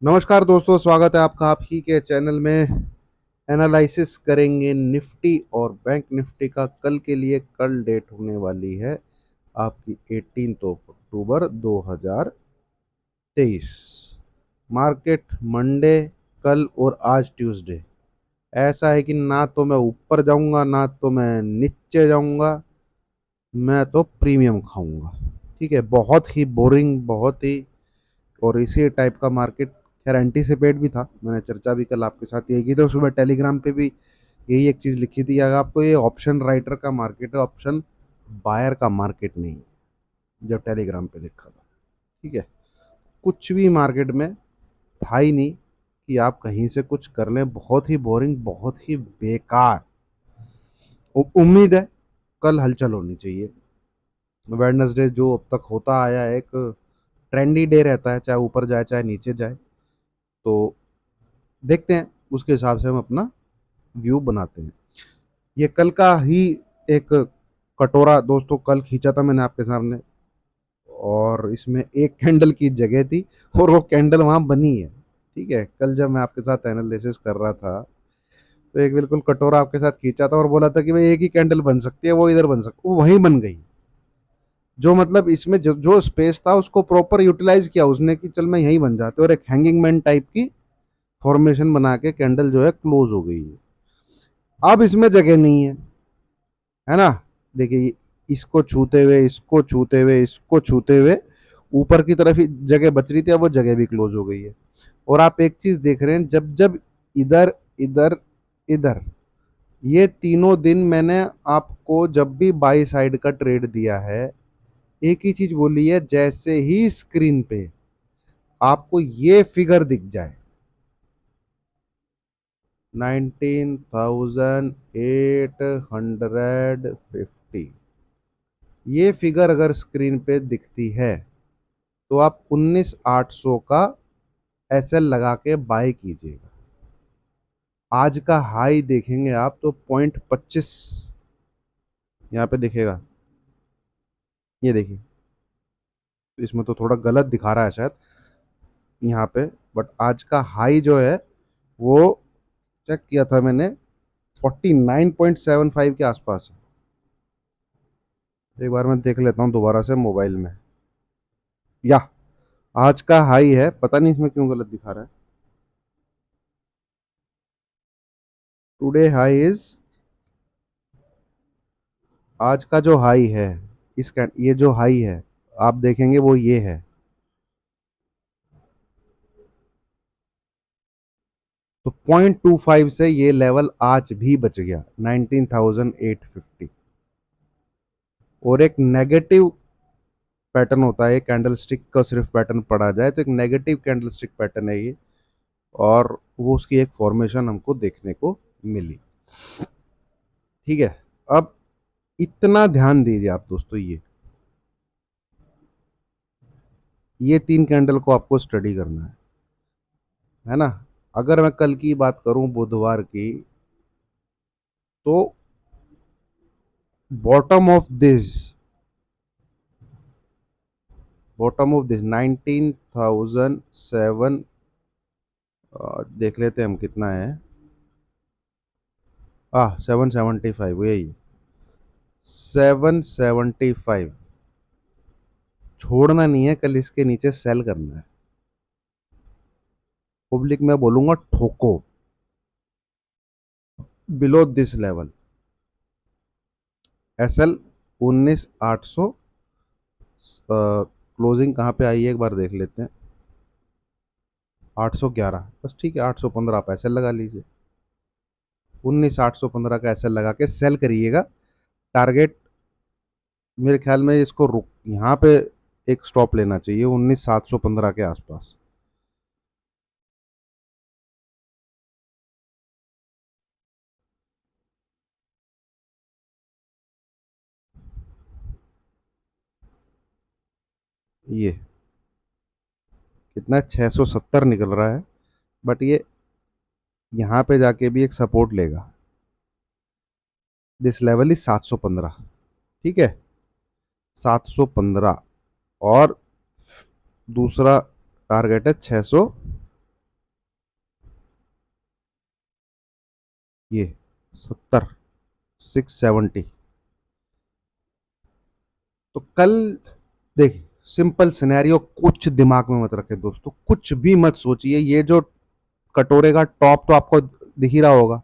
नमस्कार दोस्तों, स्वागत है आपका आप ही के चैनल में। एनालिसिस करेंगे निफ्टी और बैंक निफ्टी का। कल के लिए कल डेट होने वाली है आपकी 18 अक्टूबर 2023। मार्केट मंडे, कल और आज ट्यूसडे। ऐसा है कि ना तो मैं ऊपर जाऊंगा ना तो मैं नीचे जाऊंगा, मैं तो प्रीमियम खाऊंगा। ठीक है, बहुत ही बोरिंग, बहुत ही और इसी टाइप का मार्केट। खैर एंटीसिपेट भी था, मैंने चर्चा भी कल आपके साथ यही की थी, सुबह टेलीग्राम पे भी यही एक चीज़ लिखी थी। अगर आपको ये ऑप्शन राइटर का मार्केट है, ऑप्शन बायर का मार्केट नहीं है, जब टेलीग्राम पे लिखा था। ठीक है, कुछ भी मार्केट में था ही नहीं कि आप कहीं से कुछ कर लें। बहुत ही बोरिंग, बहुत ही बेकार। उम्मीद है कल हलचल होनी चाहिए। वेडनेसडे जो अब तक होता आया है, एक ट्रेंडी डे रहता है, चाहे ऊपर जाए चाहे नीचे जाए। तो देखते हैं, उसके हिसाब से हम अपना व्यू बनाते हैं। ये कल का ही एक कटोरा दोस्तों कल खींचा था मैंने आपके सामने, और इसमें एक कैंडल की जगह थी और वो कैंडल वहां बनी है। ठीक है, कल जब मैं आपके साथ एनालिसिस कर रहा था तो एक बिल्कुल कटोरा आपके साथ खींचा था और बोला था कि भाई एक ही कैंडल बन सकती है, वो इधर बन सकती, वो वहीं बन गई। जो मतलब इसमें जो स्पेस था उसको प्रॉपर यूटिलाइज किया उसने कि चल मैं यहीं बन जाते, और एक हैंगिंग मैन टाइप की फॉर्मेशन बना के कैंडल जो है क्लोज हो गई है। अब इसमें जगह नहीं है ना। देखिए, इसको छूते हुए, इसको छूते हुए, इसको छूते हुए ऊपर की तरफ ही जगह बच रही थी, अब वो जगह भी क्लोज हो गई है। और आप एक चीज देख रहे हैं, जब जब इधर इधर इधर, ये तीनों दिन मैंने आपको जब भी बाई साइड का ट्रेड दिया है, एक ही चीज बोली है, जैसे ही स्क्रीन पे आपको ये फिगर दिख जाए 19,850, ये फिगर अगर स्क्रीन पे दिखती है तो आप 19,800 का एसएल लगा के बाय कीजिएगा। आज का हाई देखेंगे आप तो 0.25 यहाँ पे दिखेगा। ये देखिए, इसमें तो थोड़ा गलत दिखा रहा है शायद यहाँ पे, बट आज का हाई जो है वो चेक किया था मैंने, 49.75 के आसपास है। एक बार मैं देख लेता हूँ दोबारा से मोबाइल में। या आज का हाई है, पता नहीं इसमें क्यों गलत दिखा रहा है। टुडे हाई इज, आज का जो हाई है, ये जो हाई है आप देखेंगे वो ये है। तो 0.25 से ये लेवल आज भी बच गया 19,850। और एक नेगेटिव पैटर्न होता है, कैंडल स्टिक का सिर्फ पैटर्न पढ़ा जाए तो एक नेगेटिव कैंडल स्टिक पैटर्न है ये, और वो उसकी एक फॉर्मेशन हमको देखने को मिली। ठीक है, अब इतना ध्यान दीजिए आप दोस्तों, ये तीन कैंडल को आपको स्टडी करना है ना। अगर मैं कल की बात करूं, बुधवार की, तो bottom of this bottom of this 19,007, देख लेते हैं हम कितना है। 775, यही 775। छोड़ना नहीं है, कल इसके नीचे सेल करना है। पब्लिक में बोलूंगा ठोको below this level. SL 19,800, closing कहाँ पे आई है एक बार देख लेते हैं। 811, बस ठीक है, 815 आप एसएल लगा लीजिए। 19,815 का एसएल लगा के सेल करिएगा। टारगेट मेरे ख्याल में इसको रुक यहाँ पे एक स्टॉप लेना चाहिए 19,715 के आसपास। ये कितना 670 निकल रहा है, बट ये यहाँ पे जाके भी एक सपोर्ट लेगा। This level is 715। ठीक है, 715, और दूसरा टारगेट है 600, ये 70, 670। तो कल देख, सिंपल सिनेरियो, कुछ दिमाग में मत रखे दोस्तों, कुछ भी मत सोचिए। ये जो कटोरे का टॉप तो आपको दिख ही रहा होगा,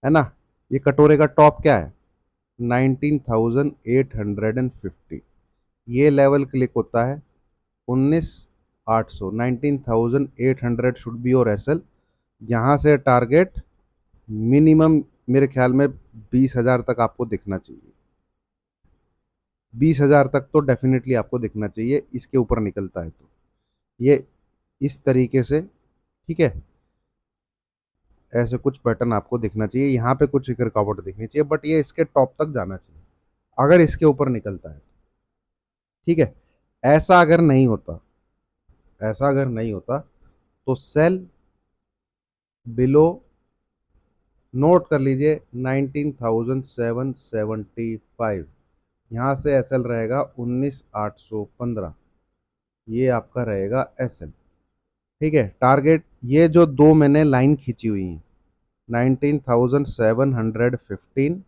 है ना। ये कटोरे का टॉप क्या है? 19,850। ये लेवल क्लिक होता है 19,800। 19,800 शुड बी योर एसएल। यहाँ से टारगेट मिनिमम मेरे ख्याल में 20,000 तक आपको दिखना चाहिए। 20,000 तक तो डेफिनेटली आपको दिखना चाहिए, इसके ऊपर निकलता है तो ये इस तरीके से, ठीक है। ऐसे कुछ पैटर्न आपको दिखना चाहिए, यहाँ पे कुछ एक रुकावट दिखनी चाहिए, बट ये इसके टॉप तक जाना चाहिए अगर इसके ऊपर निकलता है, ठीक है। ऐसा अगर नहीं होता, ऐसा अगर नहीं होता तो सेल बिलो, नोट कर लीजिए, 19,775। यहाँ से एसएल रहेगा 19,815। ये आपका रहेगा एसएल, ठीक है। टारगेट ये जो दो मैंने लाइन खींची हुई है, 19,715,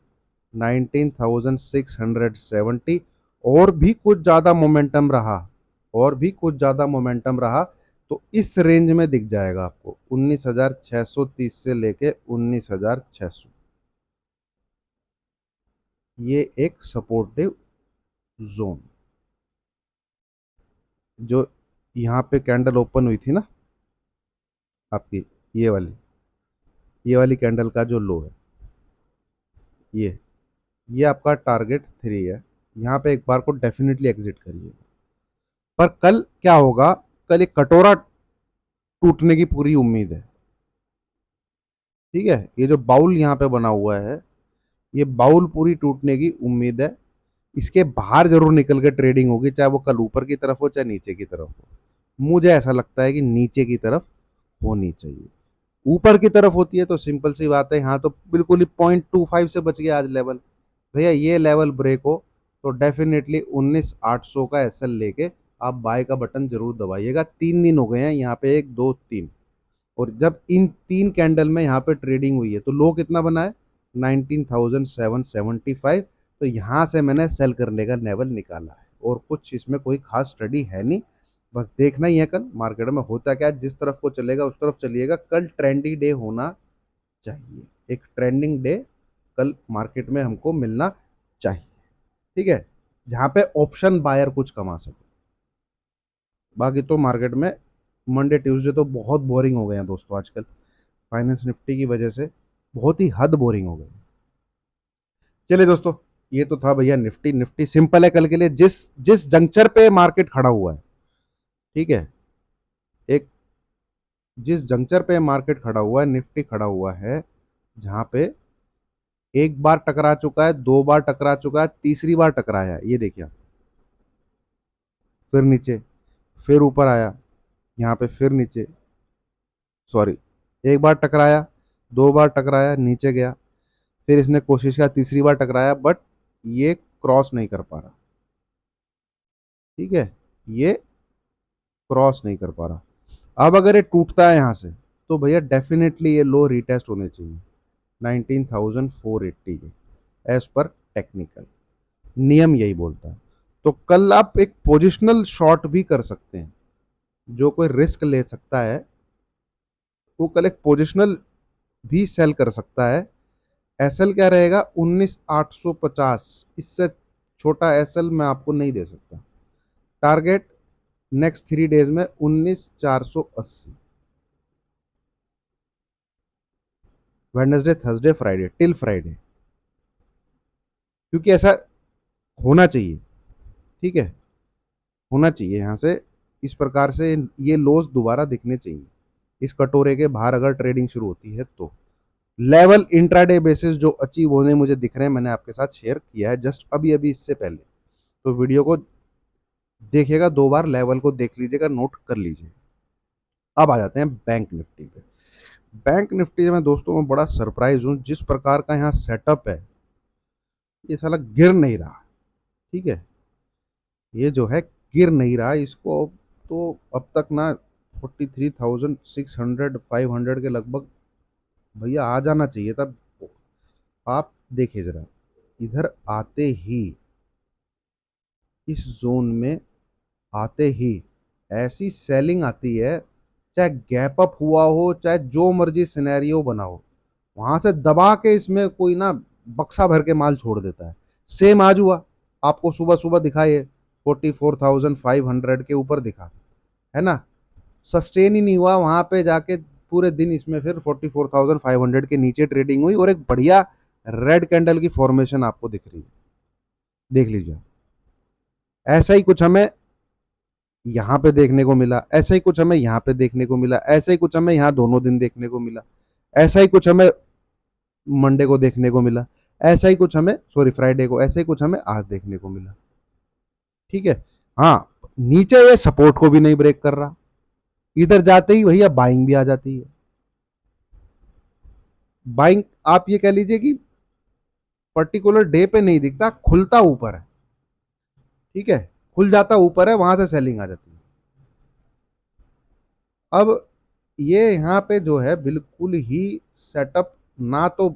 19,670, और भी कुछ ज़्यादा मोमेंटम रहा, और भी कुछ ज़्यादा मोमेंटम रहा तो इस रेंज में दिख जाएगा आपको 19,630 से लेके 19,600। ये एक सपोर्टिव जोन, जो यहाँ पे कैंडल ओपन हुई थी ना आपकी, ये वाली, ये वाली कैंडल का जो लो है, ये आपका टारगेट 3 है। यहाँ पे एक बार को डेफिनेटली एग्जिट करिए। पर कल क्या होगा? कल एक कटोरा टूटने की पूरी उम्मीद है, ठीक है। ये जो बाउल यहाँ पे बना हुआ है, ये बाउल पूरी टूटने की उम्मीद है। इसके बाहर जरूर निकल के ट्रेडिंग होगी, चाहे वो कल ऊपर की तरफ हो चाहे नीचे की तरफ हो। मुझे ऐसा लगता है कि नीचे की तरफ होनी चाहिए। ऊपर की तरफ होती है तो सिंपल सी बात है, यहाँ तो बिल्कुल ही 0.25 से बच गया आज लेवल। भैया ये लेवल ब्रेक हो तो डेफिनेटली 19,800 का एसएल लेके आप बाय का बटन जरूर दबाइएगा। 3 दिन हो गए हैं यहाँ पे, 1 2 3, और जब इन 3 कैंडल में यहाँ पे ट्रेडिंग हुई है तो लो कितना बना है? 19,775। तो यहाँ से मैंने सेल करने का लेवल निकाला है, और कुछ इसमें कोई खास स्टडी है नहीं। बस देखना ही है कल मार्केट में होता क्या है, जिस तरफ को चलेगा उस तरफ चलिएगा। कल ट्रेंडी डे होना चाहिए, एक ट्रेंडिंग डे कल मार्केट में हमको मिलना चाहिए, ठीक है, जहाँ पे ऑप्शन बायर कुछ कमा सके। बाकी तो मार्केट में मंडे ट्यूसडे तो बहुत बोरिंग हो गए हैं दोस्तों आजकल, फाइनेंस निफ्टी की वजह से बहुत ही हद बोरिंग हो गई। चलिए दोस्तों, ये तो था भैया निफ्टी। निफ्टी सिंपल है कल के लिए, जिस जिस जंक्चर पे मार्केट खड़ा हुआ है, ठीक है, एक जिस जंक्चर पे मार्केट खड़ा हुआ है, निफ्टी खड़ा हुआ है, जहां पे एक बार टकरा चुका है, 2 बार टकरा चुका है, तीसरी बार टकराया है, ये देखिए आप। फिर नीचे, फिर ऊपर आया, यहाँ पे फिर नीचे, सॉरी, एक बार टकराया, 2 बार टकराया, नीचे गया, फिर इसने कोशिश किया, तीसरी बार टकराया, बट ये क्रॉस नहीं कर पा रहा, ठीक है, ये क्रॉस नहीं कर पा रहा। अब अगर ये टूटता है यहाँ से तो भैया डेफिनेटली ये लो रीटेस्ट होने चाहिए 19,480 के, एज पर टेक्निकल नियम यही बोलता है। तो कल आप एक पोजिशनल शॉट भी कर सकते हैं, जो कोई रिस्क ले सकता है वो कल एक पोजिशनल भी सेल कर सकता है। एसएल क्या रहेगा? 19,850। इससे छोटा एसएल मैं आपको नहीं दे सकता। टारगेट नेक्स्ट 3 डेज में 19,480। Wednesday, Thursday, Friday, till Friday, क्योंकि ऐसा होना चाहिए, ठीक है, होना चाहिए। यहाँ से इस प्रकार से ये लोस दोबारा दिखने चाहिए। इस कटोरे के बाहर अगर ट्रेडिंग शुरू होती है तो लेवल इंट्राडे बेसिस जो अचीव होने मुझे दिख रहे हैं, मैंने आपके साथ शेयर किया है जस्ट अभी अभी इससे पहले। तो वीडियो को देखिएगा, 2 बार लेवल को देख लीजिएगा, नोट कर लीजिए। अब आ जाते हैं बैंक निफ्टी पे। बैंक निफ्टी में दोस्तों मैं बड़ा सरप्राइज हूँ, जिस प्रकार का यहाँ सेटअप है, ये साला गिर नहीं रहा, ठीक है, ये जो है गिर नहीं रहा। इसको तो अब तक ना 43,600 500 के लगभग भैया आ जाना चाहिए था। आप देखिए जरा, इधर आते ही, इस जोन में आते ही ऐसी सेलिंग आती है, चाहे गैप अप हुआ हो, चाहे जो मर्जी सिनेरियो बना हो, वहां से दबा के इसमें कोई ना बक्सा भर के माल छोड़ देता है। सेम आज हुआ, आपको सुबह सुबह दिखाइए 44,500 के ऊपर दिखा, है ना। सस्टेन ही नहीं हुआ वहां पे जाके, पूरे दिन इसमें फिर 44,500 के नीचे ट्रेडिंग हुई और एक बढ़िया रेड कैंडल की फॉर्मेशन आपको दिख रही है। देख लीजिए, ऐसा ही कुछ हमें यहाँ पे देखने को मिला, ऐसा ही कुछ हमें यहाँ पे देखने को मिला, ऐसा ही कुछ हमें यहाँ दोनों दिन देखने को मिला, ऐसा ही कुछ हमें मंडे को देखने को मिला, ऐसा ही कुछ हमें, सॉरी फ्राइडे को, ऐसा ही कुछ हमें आज देखने को मिला। ठीक है। हाँ, नीचे ये सपोर्ट को भी नहीं ब्रेक कर रहा, इधर जाते ही भैया बाइंग भी आ जाती है। बाइंग आप ये कह लीजिए कि पर्टिकुलर डे पे नहीं दिखता, खुलता ऊपर है। ठीक है, खुल जाता ऊपर है, वहां से सेलिंग आ जाती है। अब ये यहाँ पे जो है बिल्कुल ही सेटअप, ना तो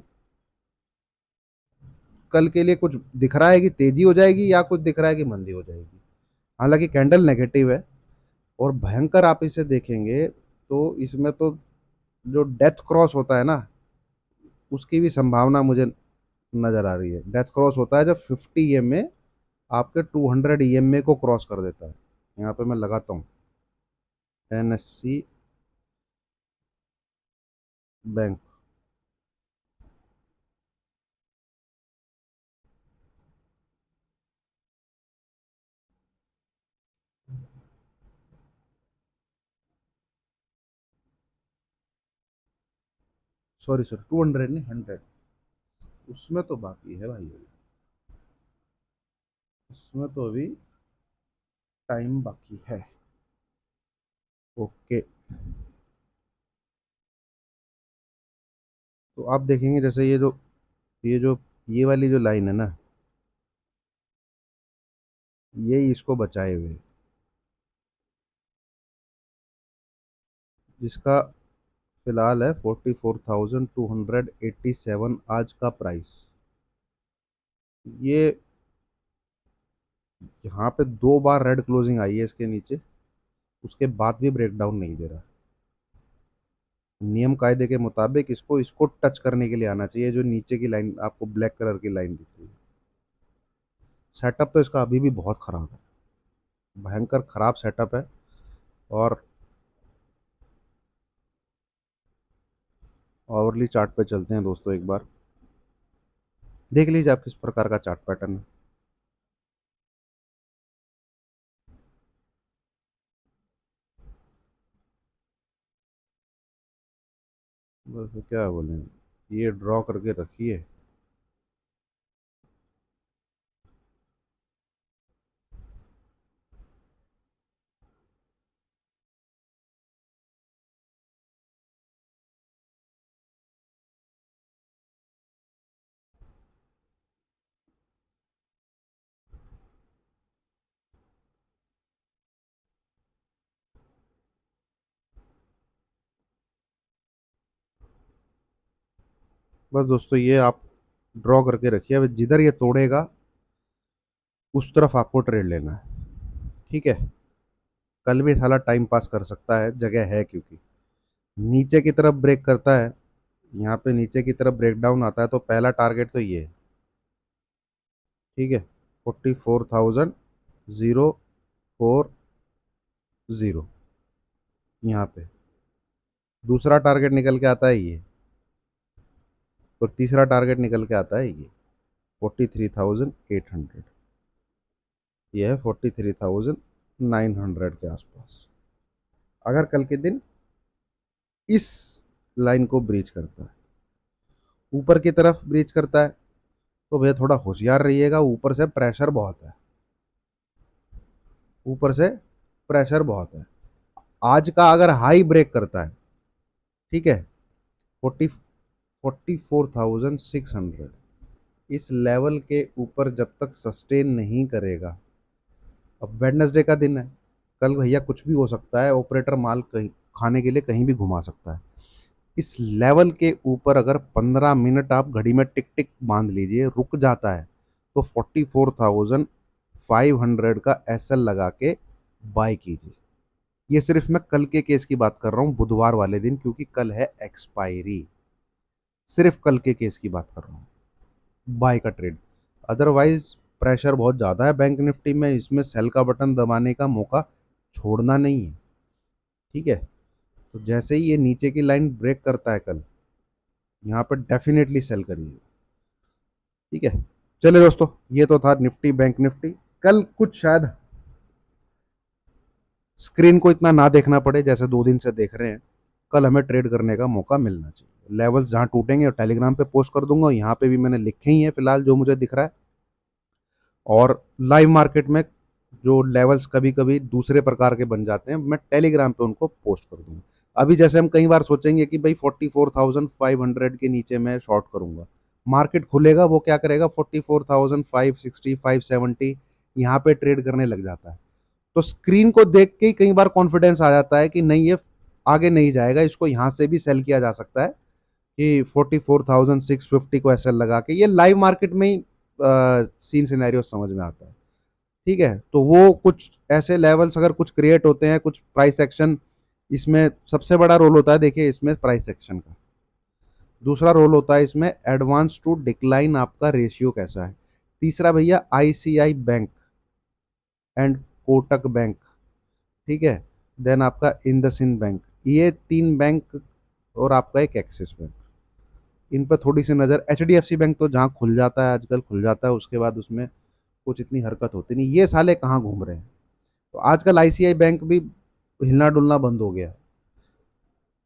कल के लिए कुछ दिख रहा है कि तेजी हो जाएगी, या कुछ दिख रहा है कि मंदी हो जाएगी। हालांकि कैंडल नेगेटिव है, और भयंकर आप इसे देखेंगे तो इसमें तो जो डेथ क्रॉस होता है ना, उसकी भी संभावना मुझे नजर आ रही है। डेथ क्रॉस होता है जब 50 ईएमए आपके 200 ईएमए को क्रॉस कर देता है। यहाँ पे मैं लगाता हूँ एनएससी बैंक। सॉरी सॉरी, 200 नहीं, 100। उसमें तो बाकी है भाई, उसमें तो अभी टाइम बाकी है। ओके। तो आप देखेंगे जैसे ये वाली जो लाइन है ना, ये इसको बचाए हुए, जिसका फिलहाल है 44,287 आज का प्राइस। ये यहाँ पे 2 बार रेड क्लोजिंग आई है इसके नीचे, उसके बाद भी ब्रेकडाउन नहीं दे रहा। नियम कायदे के मुताबिक इसको इसको टच करने के लिए आना चाहिए, जो नीचे की लाइन आपको ब्लैक कलर की लाइन दिख रही है। सेटअप तो इसका अभी भी बहुत खराब है, भयंकर खराब सेटअप है। और ओवरली चार्ट पे चलते हैं दोस्तों, एक बार देख लीजिए आप किस प्रकार का चार्ट पैटर्न है। बस क्या बोले, ये ड्रॉ करके रखिए। बस दोस्तों, ये आप ड्रॉ करके रखिए, अब जिधर ये तोड़ेगा उस तरफ आपको ट्रेड लेना है। ठीक है। कल भी साला टाइम पास कर सकता है, जगह है, क्योंकि नीचे की तरफ ब्रेक करता है, यहाँ पे नीचे की तरफ ब्रेकडाउन आता है, तो पहला टारगेट तो ये है। ठीक है, 44,040, यहाँ पे दूसरा टारगेट निकल के आता है ये, और तीसरा टारगेट निकल के आता है ये 43,800। ये है 43,900 के आसपास। अगर कल के दिन इस लाइन को ब्रीच करता है, ऊपर की तरफ ब्रीच करता है, तो भैया थोड़ा होशियार रहिएगा, ऊपर से प्रेशर बहुत है, ऊपर से प्रेशर बहुत है। आज का अगर हाई ब्रेक करता है, ठीक है, 44,600, इस लेवल के ऊपर जब तक सस्टेन नहीं करेगा। अब वेडनेसडे का दिन है, कल भैया कुछ भी हो सकता है, ऑपरेटर माल कहीं खाने के लिए कहीं भी घुमा सकता है। इस लेवल के ऊपर अगर 15 मिनट आप घड़ी में टिक टिक बांध लीजिए, रुक जाता है, तो 44,500 का एसएल लगा के बाय कीजिए। ये सिर्फ मैं कल के केस की बात कर रहा हूँ, बुधवार वाले दिन, क्योंकि कल है एक्सपायरी। सिर्फ कल के केस की बात कर रहा हूँ, बाय का ट्रेड। अदरवाइज प्रेशर बहुत ज़्यादा है बैंक निफ्टी में, इसमें सेल का बटन दबाने का मौका छोड़ना नहीं है। ठीक है, तो जैसे ही ये नीचे की लाइन ब्रेक करता है कल, यहाँ पर डेफिनेटली सेल करिए। ठीक है, चलिए दोस्तों, ये तो था निफ्टी बैंक निफ्टी। कल कुछ शायद स्क्रीन को इतना ना देखना पड़े जैसे 2 दिन से देख रहे हैं। कल हमें ट्रेड करने का मौका मिलना चाहिए। लेवल्स जहाँ टूटेंगे और टेलीग्राम पे पोस्ट कर दूंगा, यहाँ पे भी मैंने लिखे ही है फिलहाल जो मुझे दिख रहा है। और लाइव मार्केट में जो लेवल्स कभी कभी दूसरे प्रकार के बन जाते हैं, मैं टेलीग्राम पे उनको पोस्ट कर दूंगा। अभी जैसे हम कई बार सोचेंगे कि भाई 44,500 के नीचे मैं शॉर्ट करूंगा, मार्केट खुलेगा, वो क्या करेगा, 44,560 570 यहाँ पे ट्रेड करने लग जाता है। तो स्क्रीन को देख के ही कई बार कॉन्फिडेंस आ जाता है कि नहीं, ये आगे नहीं जाएगा, इसको यहाँ से भी सेल किया जा सकता है, कि 44,650 को एसएल लगा के। ये लाइव मार्केट में ही सीन सिनेरियो समझ में आता है। ठीक है, तो वो कुछ ऐसे लेवल्स अगर कुछ क्रिएट होते हैं, कुछ प्राइस एक्शन, इसमें सबसे बड़ा रोल होता है, देखिए इसमें प्राइस एक्शन का। दूसरा रोल होता है इसमें एडवांस टू डिक्लाइन, आपका रेशियो कैसा है। तीसरा भैया ICI bank and Kotak bank. ठीक है, देन आपका इंडसइंड बैंक, ये 3 बैंक, और आपका एक एक्सिस बैंक। इन पर थोड़ी सी नज़र। एचडीएफसी बैंक तो जहाँ खुल जाता है, आजकल खुल जाता है, उसके बाद उसमें कुछ इतनी हरकत होती नहीं। ये साले कहाँ घूम रहे हैं। तो आजकल आईसीआई बैंक भी हिलना डुलना बंद हो गया है।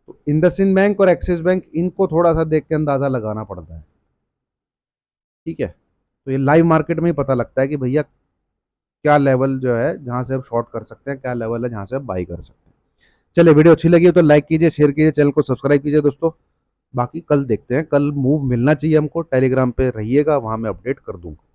तो इंडसइंड बैंक और एक्सिस बैंक, इनको थोड़ा सा देख के अंदाजा लगाना पड़ता है। ठीक है, तो ये लाइव मार्केट में ही पता लगता है कि भैया क्या लेवल जो है जहां से आप शॉर्ट कर सकते हैं, क्या लेवल है जहां से आप बाई कर सकते हैं। चलिए, वीडियो अच्छी लगी हो तो लाइक कीजिए, शेयर कीजिए, चैनल को सब्सक्राइब कीजिए दोस्तों। बाकी कल देखते हैं, कल मूव मिलना चाहिए हमको। टेलीग्राम पे रहिएगा, वहां मैं अपडेट कर दूंगा।